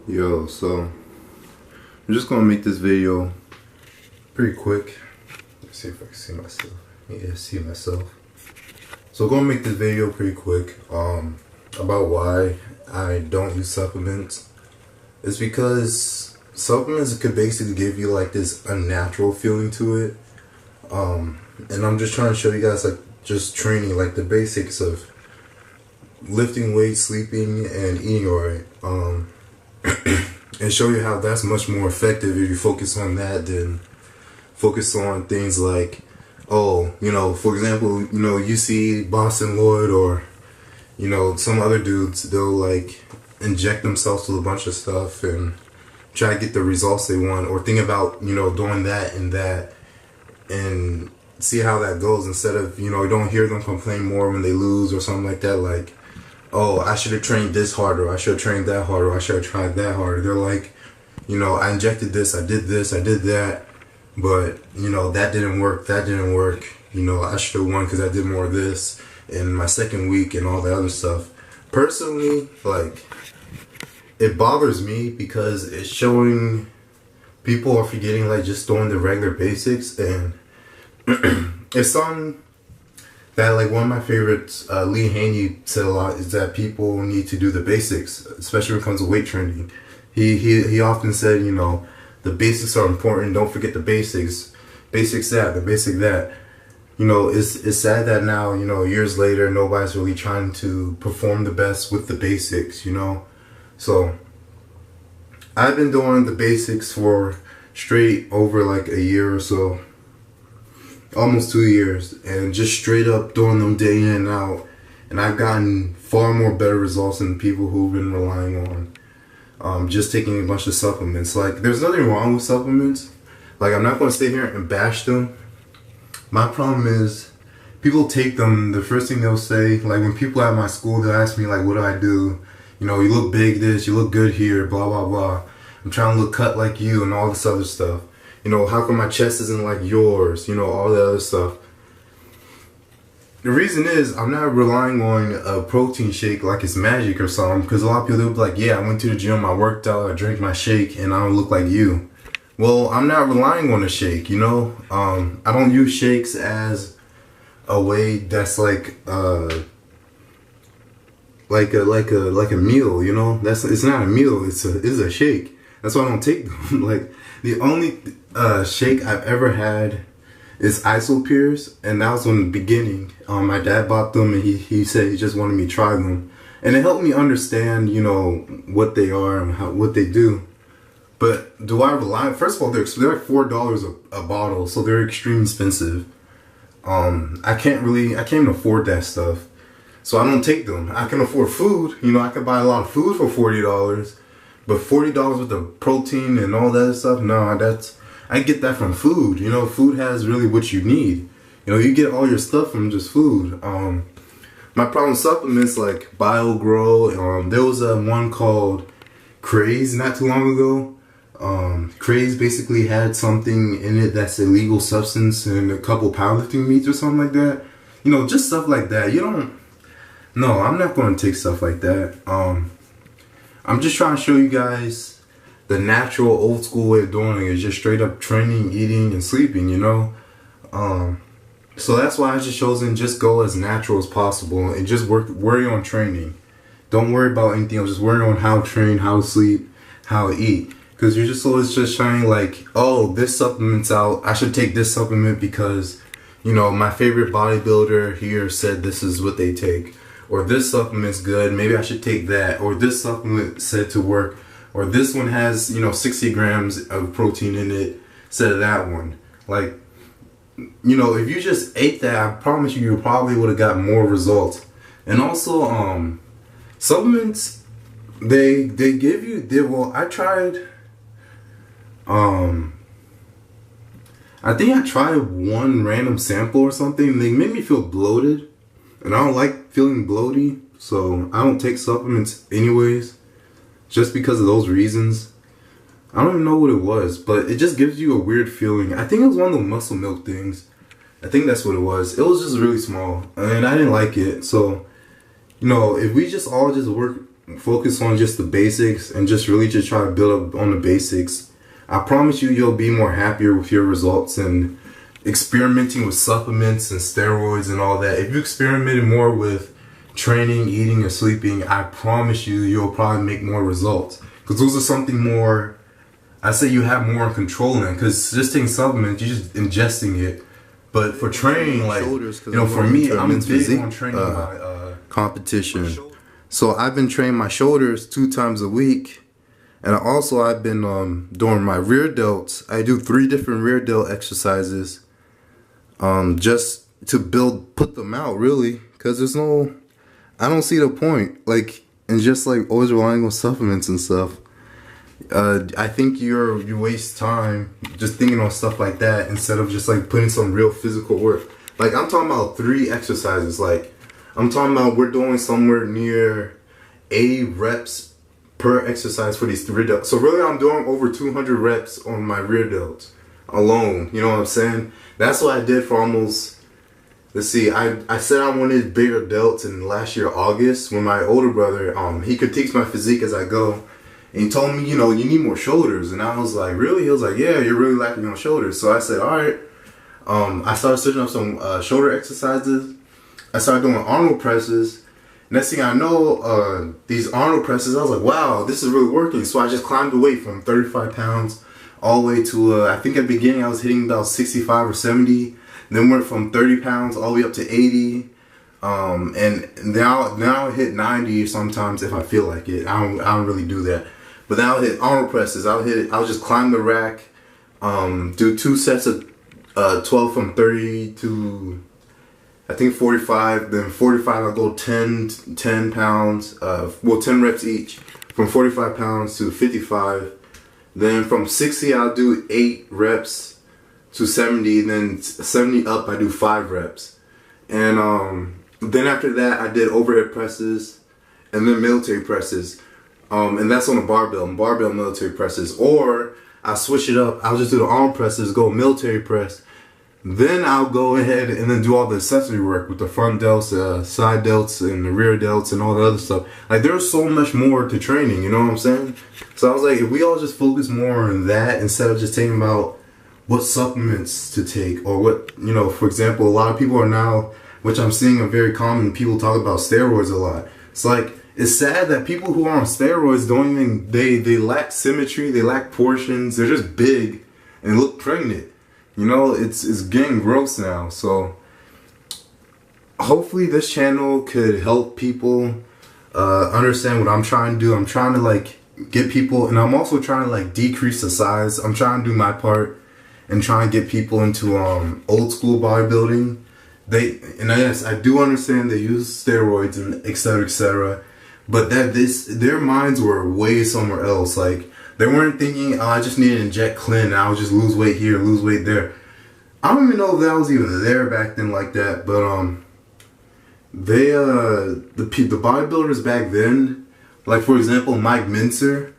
Yo, so I'm just gonna make this video pretty quick. Let's see if I can see myself. Yeah, see myself. So I'm gonna make this video pretty quick about why I don't use supplements. It's because supplements could basically give you like this unnatural feeling to it. And I'm just trying to show you guys like just training, like the basics of lifting weights, sleeping, and eating right. And show you how that's much more effective if you focus on that than focus on things like, oh, for example, you see Boston Lloyd or, some other dudes, they'll like inject themselves with a bunch of stuff and try to get the results they want, or think about, doing that and see how that goes instead of, you don't hear them complain more when they lose or something like that, like, oh, I should have trained this harder, I should have trained that harder, I should have tried that harder. They're like, I injected this, I did that, but, that didn't work, I should have won because I did more of this in my second week and all the other stuff. Personally, like, it bothers me because it's showing people are forgetting, like, just doing the regular basics, and it's something that, like, one of my favorites, Lee Haney said a lot, is that people need to do the basics, especially when it comes to weight training. He often said, the basics are important, don't forget the basics. Basics that, the basic that. It's sad that now, years later, nobody's really trying to perform the best with the basics, So, I've been doing the basics for straight over like a year or so. Almost 2 years, and just straight up doing them day in and out, and I've gotten far more better results than people who've been relying on just taking a bunch of supplements. Like, there's nothing wrong with supplements. Like, I'm not going to sit here and bash them. My problem is people take them, the first thing they'll say, like when people at my school, they'll ask me like, what do I do? You look big this, you look good here, blah blah blah. I'm trying to look cut like you and all this other stuff. How come my chest isn't like yours? All the other stuff. The reason is I'm not relying on a protein shake like it's magic or something, because a lot of people will be like, yeah, I went to the gym, I worked out, I drank my shake, and I don't look like you. Well, I'm not relying on a shake, I don't use shakes as a way that's like a meal, it's not a meal, it's a shake. That's why I don't take them. Like, the only shake I've ever had is Isopeers, and that was in the beginning. My dad bought them, and he said he just wanted me to try them, and it helped me understand, what they are and what they do. But do I rely? First of all, they're like $4 a bottle, so they're extremely expensive. I can't even afford that stuff, so I don't take them. I can afford food. I could buy a lot of food for $40. But $40 with the protein and all that stuff, no, I get that from food. Food has really what you need. You get all your stuff from just food. My problem with supplements like BioGrow, there was one called Craze not too long ago. Craze basically had something in it that's a legal substance and a couple powerlifting meets or something like that. Just stuff like that. No, I'm not going to take stuff like that. I'm just trying to show you guys the natural old school way of doing it is just straight up training, eating, and sleeping, So that's why I just chosen just go as natural as possible and just worry on training. Don't worry about anything else. Just worry on how to train, how to sleep, how to eat. Because you're just always just trying like, oh, this supplement's out, I should take this supplement because, my favorite bodybuilder here said this is what they take. Or this supplement's good, maybe I should take that. Or this supplement said to work. Or this one has, 60 grams of protein in it instead of that one. Like, if you just ate that, I promise you probably would have got more results. And also, supplements, they give you, I tried, I think I tried one random sample or something. They made me feel bloated. And I don't like feeling bloaty, so I don't take supplements anyways, just because of those reasons. I don't even know what it was, but it just gives you a weird feeling. I think it was one of the muscle milk things. I think that's what it was. It was just really small, and I didn't like it. So, if we just all just focus on just the basics and just really just try to build up on the basics, I promise you, you'll be more happier with your results. And experimenting with supplements and steroids and all that, if you experimented more with training, eating, and sleeping, I promise you, you'll probably make more results. Because those are something more, I say you have more control in. Because just taking supplements, you're just ingesting it. But for training, like, for me, I'm big on training my competition. So I've been training my shoulders 2 times a week. And also I've been doing my rear delts. I do 3 different rear delt exercises. Just to put them out, really. Because I don't see the point. Like, and just like always relying on supplements and stuff. I think you waste time just thinking on stuff like that instead of just like putting some real physical work. Like, I'm talking about 3 exercises. Like, I'm talking about we're doing somewhere near 80 reps per exercise for these 3 delts. So really, I'm doing over 200 reps on my rear delts alone. You know what I'm saying? That's what I did for almost. Let's see. I said I wanted bigger delts in last year August when my older brother he critiques my physique as I go. And he told me, you need more shoulders. And I was like, really? He was like, yeah, you're really lacking on shoulders. So I said, all right. I started searching up some shoulder exercises. I started doing Arnold presses. Next thing I know, these Arnold presses, I was like, wow, this is really working. So I just climbed the weight from 35 pounds all the way to, I think at the beginning I was hitting about 65 or 70. Then went from 30 pounds all the way up to 80. And now I hit 90 sometimes if I feel like it. I don't really do that. But then I'll hit Arnold presses. I'll just climb the rack, do 2 sets of 12 from 30 to I think 45. Then 45 I'll go 10 pounds, 10 reps each from 45 pounds to 55. Then from 60 I'll do 8 reps to 70. Then 70 up I do 5 reps. And then after that I did overhead presses and then military presses. And that's on a barbell military presses. Or I'll switch it up. I'll just do the arm presses, go military press. Then I'll go ahead and then do all the accessory work with the front delts, side delts, and the rear delts, and all the other stuff. Like, there's so much more to training, you know what I'm saying? So I was like, if we all just focus more on that instead of just thinking about what supplements to take or what, for example, a lot of people are now, which I'm seeing are very common, people talk about steroids a lot. It's like, it's sad that people who are on steroids don't even, they lack symmetry, they lack portions, they're just big and look pregnant. It's getting gross now. So hopefully this channel could help people understand what I'm trying to do. I'm trying to like get people, and I'm also trying to like decrease the size. I'm trying to do my part and try and get people into old school bodybuilding. Yes, I do understand they use steroids and etc. But their minds were way somewhere else. Like, they weren't thinking, oh, I just need to inject Clen and I'll just lose weight here, lose weight there. I don't even know if that was even there back then like that. But the bodybuilders back then, like for example Mike Mincer,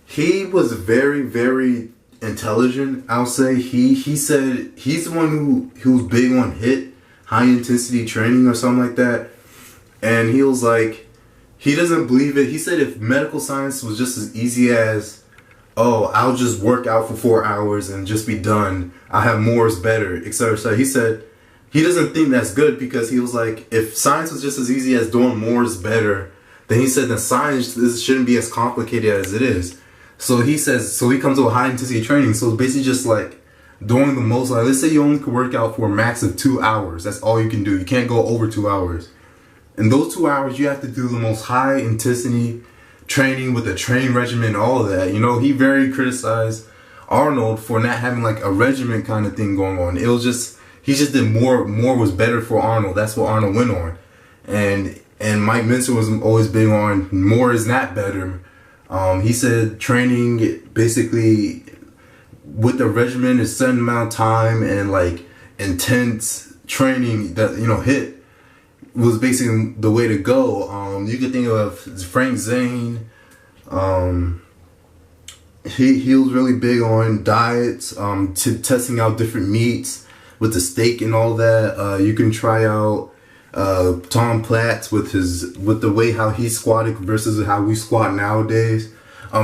he was very, very intelligent. I'll say he said he's the one who was big on high intensity training or something like that. And he was like, he doesn't believe it. He said if medical science was just as easy as, oh, I'll just work out for 4 hours and just be done, I'll have more is better, etc. So he said he doesn't think that's good, because he was like, if science was just as easy as doing more is better, then he said that science shouldn't be as complicated as it is. So he says, so he comes with high intensity training. So it's basically just like doing the most, like let's say you only can work out for a max of 2 hours. That's all you can do. You can't go over 2 hours. In those 2 hours, you have to do the most high intensity training with a training regimen and all of that. He very criticized Arnold for not having like a regimen kind of thing going on. It was just, he just did more was better for Arnold. That's what Arnold went on. And Mike Mincer was always big on more is not better. He said training basically with the regimen, a certain amount of time and like intense training that, hit was basically the way to go. You could think of Frank Zane. He was really big on diets, testing out different meats with the steak and all that. You can try out Tom Platz with the way how he squatted versus how we squat nowadays.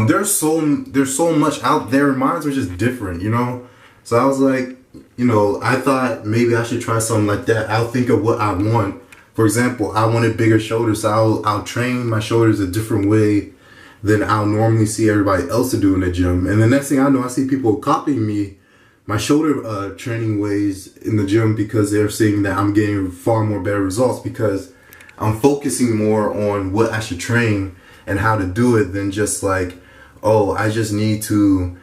There's so much out there. Mine was just different, you know. So I was like, you know, I thought maybe I should try something like that. I'll think of what I want. For example, I wanted bigger shoulders, so I'll train my shoulders a different way than I'll normally see everybody else to do in the gym. And the next thing I know, I see people copying me, my shoulder training ways in the gym, because they're seeing that I'm getting far more better results because I'm focusing more on what I should train and how to do it than just like, oh, I just need to,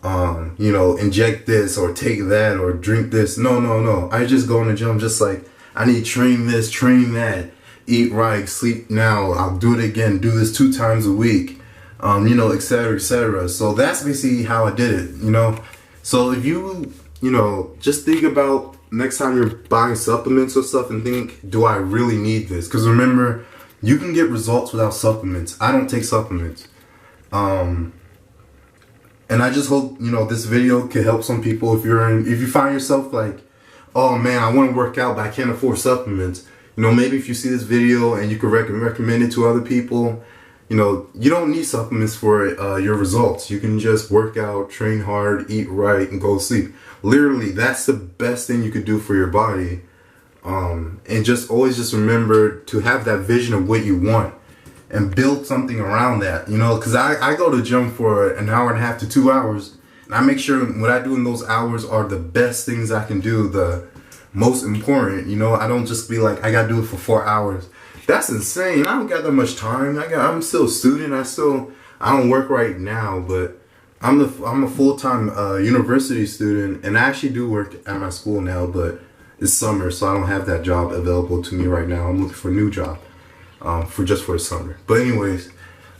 you know, inject this or take that or drink this. No. I just go in the gym just like, I need to train this, train that, eat right, sleep now, I'll do it again, do this 2 times a week, you know, etc., etc. So that's basically how I did it, you know. So if you know, just think about next time you're buying supplements or stuff and think, do I really need this? Because remember, you can get results without supplements. I don't take supplements. And I just hope, you know, this video can help some people. If you find yourself like, oh man, I want to work out but I can't afford supplements. You know, maybe if you see this video and you can recommend it to other people, you know, you don't need supplements for your results. You can just work out, train hard, eat right, and go to sleep. Literally, that's the best thing you could do for your body. And just always just remember to have that vision of what you want and build something around that, you know, because I go to the gym for an hour and a half to 2 hours, and I make sure what I do in those hours are the best things I can do, the most important, you know. I don't just be like, I gotta do it for 4 hours. That's insane. I don't got that much time. I'm still a student. I don't work right now, but I'm a full-time university student, and I actually do work at my school now, but it's summer, so I don't have that job available to me right now. I'm looking for a new job for the summer. But anyways,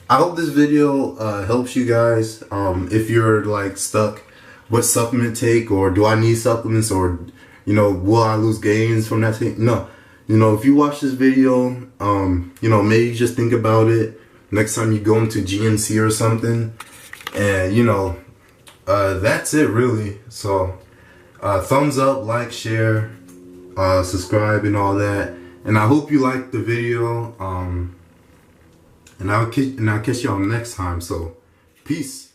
I hope this video helps you guys. If you're like stuck, what supplement take, or do I need supplements, or you know, will I lose gains from that thing? No. You know, if you watch this video, you know, maybe just think about it next time you go into GNC or something. And, you know, that's it really. So, thumbs up, like, share, subscribe and all that. And I hope you liked the video. And I'll catch y'all next time. So, peace.